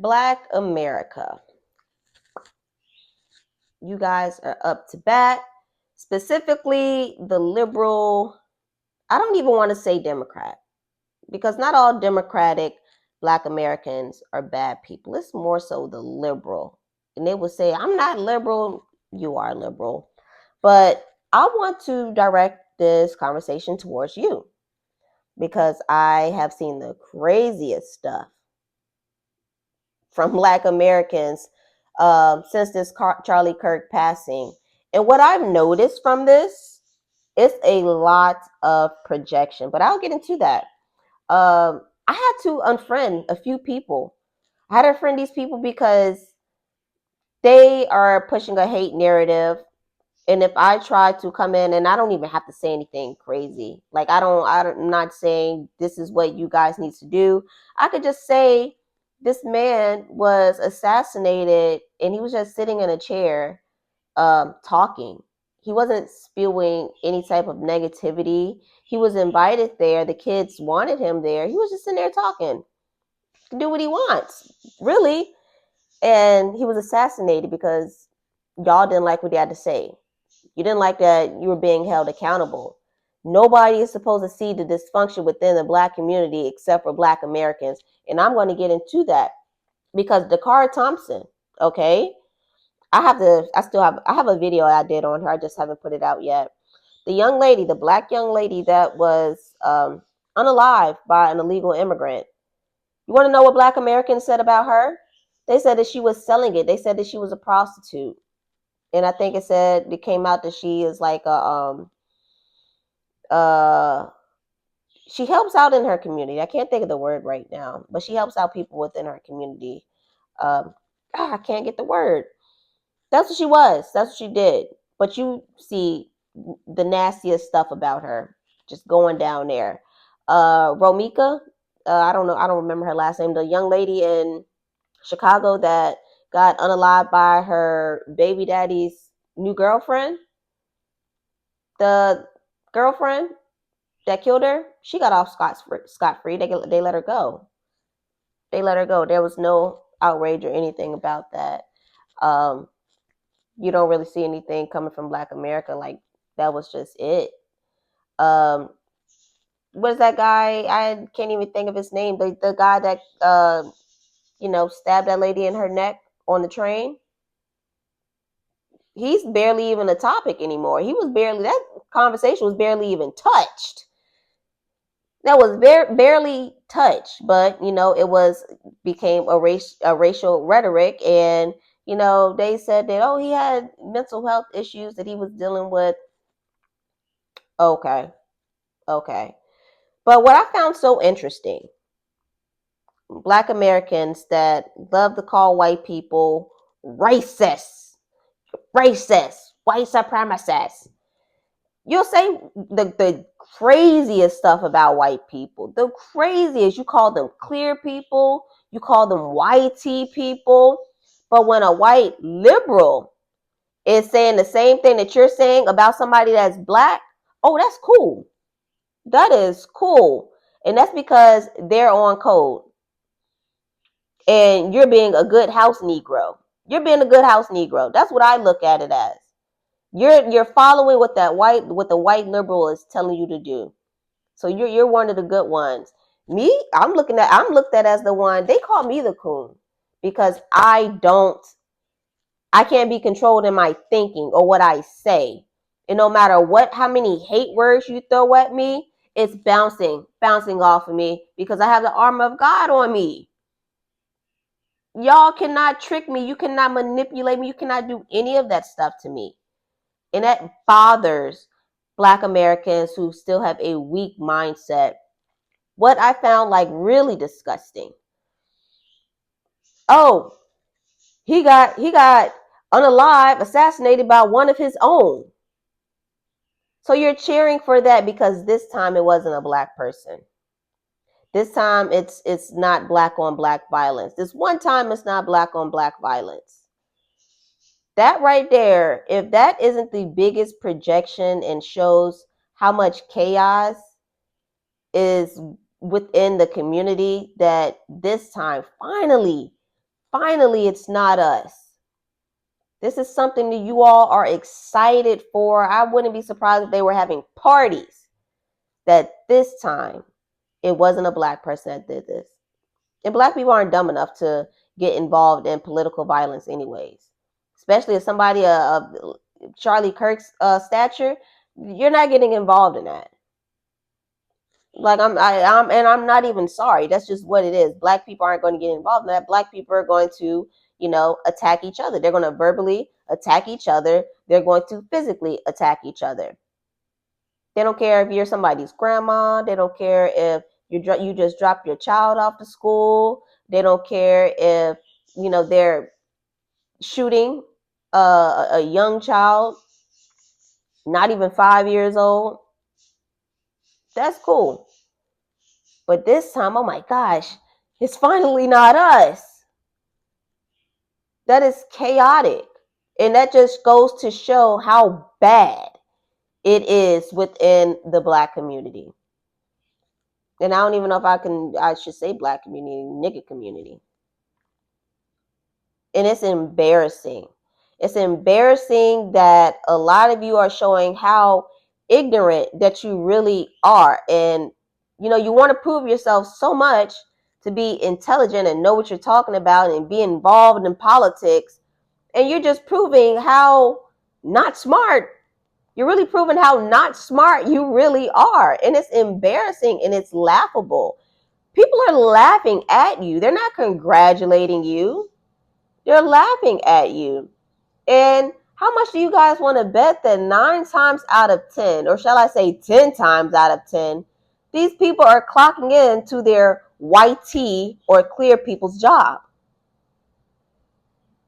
Black America. You guys are up to bat. Specifically, the liberal, I don't even want to say Democrat, because not all Democratic Black Americans are bad people. It's more so the liberal. And they will say, I'm not liberal, you are liberal. But I want to direct this conversation towards you, because I have seen the craziest stuff from Black Americans since this Charlie Kirk passing. And what I've noticed from this, it's a lot of projection, but I'll get into that. I had to unfriend a few people. I had to unfriend these people because they are pushing a hate narrative. And if I try to come in, and I don't even have to say anything crazy, like I'm not saying this is what you guys need to do. I could just say this man was assassinated and he was just sitting in a chair talking. He wasn't spewing any type of negativity. He was invited there. The kids wanted him there. He was just sitting there talking, do what he wants, really. And he was assassinated because y'all didn't like what he had to say. You didn't like that you were being held accountable. Nobody is supposed to see the dysfunction within the Black community except for Black Americans. And I'm going to get into that because Dakara Thompson, okay, I have a video I did on her. I just haven't put it out yet. The young lady, the Black young lady that was unalived by an illegal immigrant. You want to know what Black Americans said about her? They said that she was selling it. They said that she was a prostitute. And I think it came out that she is like she helps out in her community. I can't think of the word right now, but she helps out people within her community. I can't get the word. That's what she was. That's what she did. But you see the nastiest stuff about her just going down there. Romika, I don't know. I don't remember her last name. The young lady in Chicago that got unalived by her baby daddy's new girlfriend. The girlfriend that killed her, she got off scot free. They let her go. They let her go. There was no outrage or anything about that. You don't really see anything coming from Black America. Like, that was just it. What is that guy? I can't even think of his name. The guy that stabbed that lady in her neck on the train. He's barely even a topic anymore. That conversation was barely even touched. That was barely touched, but became a racial rhetoric, and they said that he had mental health issues that he was dealing with. Okay. But what I found so interesting, Black Americans that love to call white people racist, white supremacists. You'll say the craziest stuff about white people. The craziest. You call them clear people. You call them whitey people. But when a white liberal is saying the same thing that you're saying about somebody that's Black, oh, that's cool. That is cool. And that's because they're on code. And you're being a good house Negro. You're being a good house Negro. That's what I look at it as. You're following what the white liberal is telling you to do. So you're one of the good ones. Me, I'm looked at as the one. They call me the coon because I can't be controlled in my thinking or what I say. And no matter how many hate words you throw at me, it's bouncing off of me because I have the armor of God on me. Y'all cannot trick me. You cannot manipulate me. You cannot do any of that stuff to me. And that bothers Black Americans who still have a weak mindset. What I found really disgusting. Oh, he got unalive, assassinated by one of his own. So you're cheering for that because this time it wasn't a Black person. This time it's not Black on Black violence. This one time it's not Black on Black violence. That right there, if that isn't the biggest projection and shows how much chaos is within the community, that this time, finally, Finally, it's not us. This is something that you all are excited for. I wouldn't be surprised if they were having parties that this time it wasn't a black person that did this. And black people aren't dumb enough to get involved in political violence anyways. Especially if somebody of Charlie Kirk's stature, you're not getting involved in that. Like I'm not even sorry. That's just what it is. Black people aren't going to get involved in that. Black people are going to, attack each other. They're going to verbally attack each other. They're going to physically attack each other. They don't care if you're somebody's grandma. They don't care if you just dropped your child off to school. They don't care if they're shooting a young child, not even 5 years old. That's cool. But this time, oh my gosh, it's finally not us. That is chaotic. And that just goes to show how bad it is within the black community. And I don't even know if I should say black community, nigga community. And it's embarrassing. It's embarrassing that a lot of you are showing how ignorant that you really are. And, you want to prove yourself so much to be intelligent and know what you're talking about and be involved in politics. And you're just proving how not smart. You're really proving how not smart you really are. And it's embarrassing and it's laughable. People are laughing at you. They're not congratulating you. They're laughing at you. And how much do you guys want to bet that 9 times out of 10, or shall I say 10 times out of 10, these people are clocking in to their white tea or clear people's job?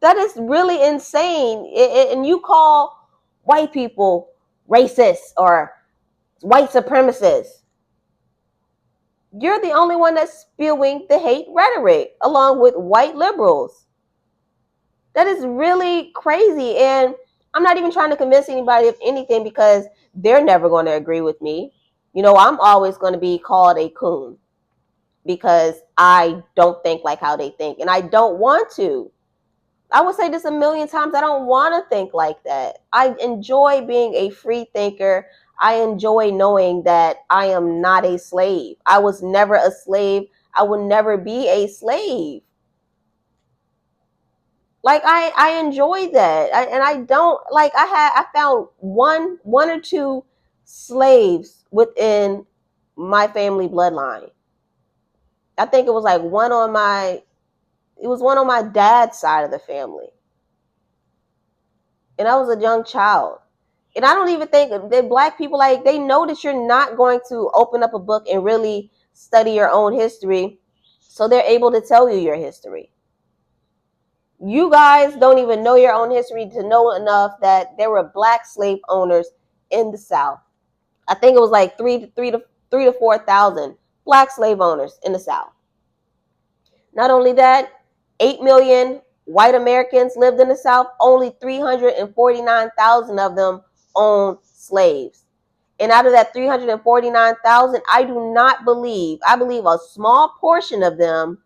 That is really insane. And you call white people racist or white supremacists. You're the only one that's spewing the hate rhetoric along with white liberals. That is really crazy. And I'm not even trying to convince anybody of anything because they're never going to agree with me. I'm always going to be called a coon because I don't think like how they think. And I don't want to. I will say this a million times. I don't want to think like that. I enjoy being a free thinker. I enjoy knowing that I am not a slave. I was never a slave. I will never be a slave. Like I enjoy that. And I don't like I found one or two slaves within my family bloodline. I think it was like one on my dad's side of the family. And I was a young child. And I don't even think that black people, like, they know that you're not going to open up a book and really study your own history. So they're able to tell you your history. You guys don't even know your own history to know enough that there were black slave owners in the South. I think it was like 3 to 4,000 black slave owners in the South. Not only that, 8 million white Americans lived in the South. Only 349,000 of them owned slaves. And out of that 349,000, I believe a small portion of them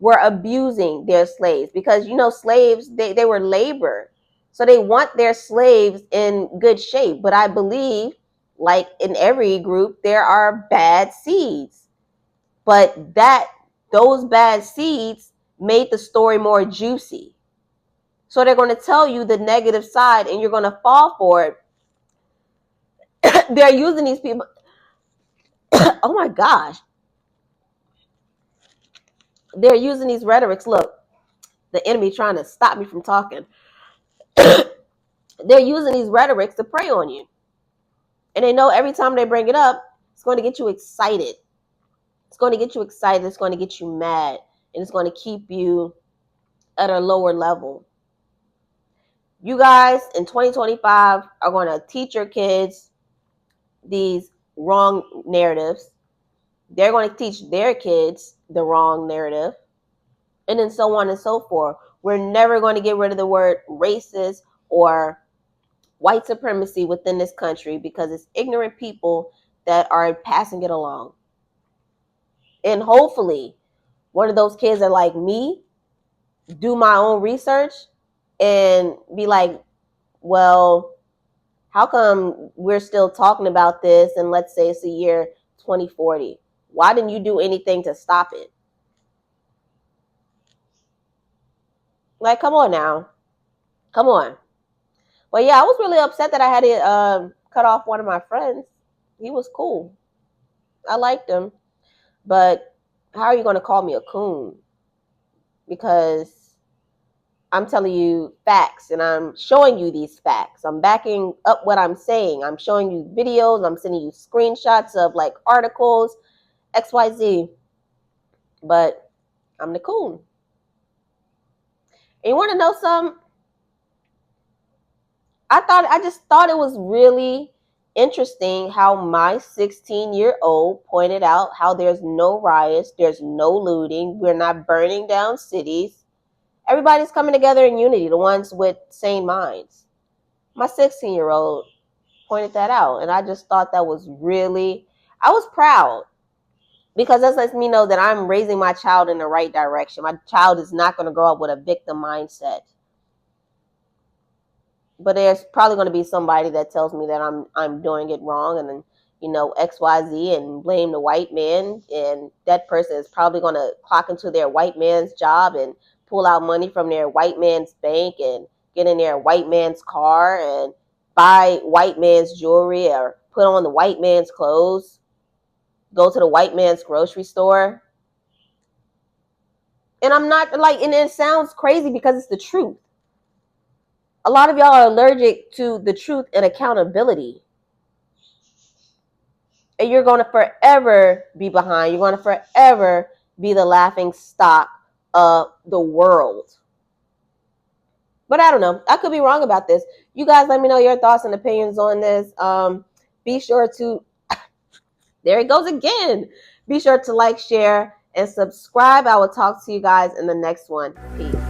were abusing their slaves because, slaves, they were labor. So they want their slaves in good shape. But I believe, like in every group, there are bad seeds. But those bad seeds made the story more juicy. So they're going to tell you the negative side and you're going to fall for it. They're using these people. Oh my gosh. They're using these rhetorics. Look, the enemy trying to stop me from talking. They're using these rhetorics to prey on you. And they know every time they bring it up, it's going to get you excited. It's going to get you excited. It's going to get you mad. And it's going to keep you at a lower level. You guys in 2025 are going to teach your kids these wrong narratives. They're going to teach their kids the wrong narrative. And then so on and so forth. We're never going to get rid of the word racist or white supremacy within this country because it's ignorant people that are passing it along. And hopefully one of those kids are like me do my own research and be like, well, how come we're still talking about this, and let's say it's the year 2040? Why didn't you do anything to stop it? Like, come on now. Come on. But yeah, I was really upset that I had to cut off one of my friends. He was cool. I liked him. But how are you going to call me a coon? Because I'm telling you facts and I'm showing you these facts. I'm backing up what I'm saying. I'm showing you videos. I'm sending you screenshots of like articles, XYZ. But I'm the coon. And you want to know something? I just thought it was really interesting how my 16-year-old pointed out how there's no riots, there's no looting, we're not burning down cities. Everybody's coming together in unity, the ones with sane minds. My 16-year-old pointed that out, and I just thought that was really, I was proud because that lets me know that I'm raising my child in the right direction. My child is not going to grow up with a victim mindset. But there's probably going to be somebody that tells me that I'm doing it wrong, and then XYZ, and blame the white man, and that person is probably going to clock into their white man's job and pull out money from their white man's bank and get in their white man's car and buy white man's jewelry or put on the white man's clothes, go to the white man's grocery store. And I'm not like, and it sounds crazy because it's the truth. A lot of y'all are allergic to the truth and accountability. And you're going to forever be behind. You're going to forever be the laughing stock of the world. But I don't know. I could be wrong about this. You guys let me know your thoughts and opinions on this. Be sure to, there it goes again. Be sure to like, share, and subscribe. I will talk to you guys in the next one. Peace.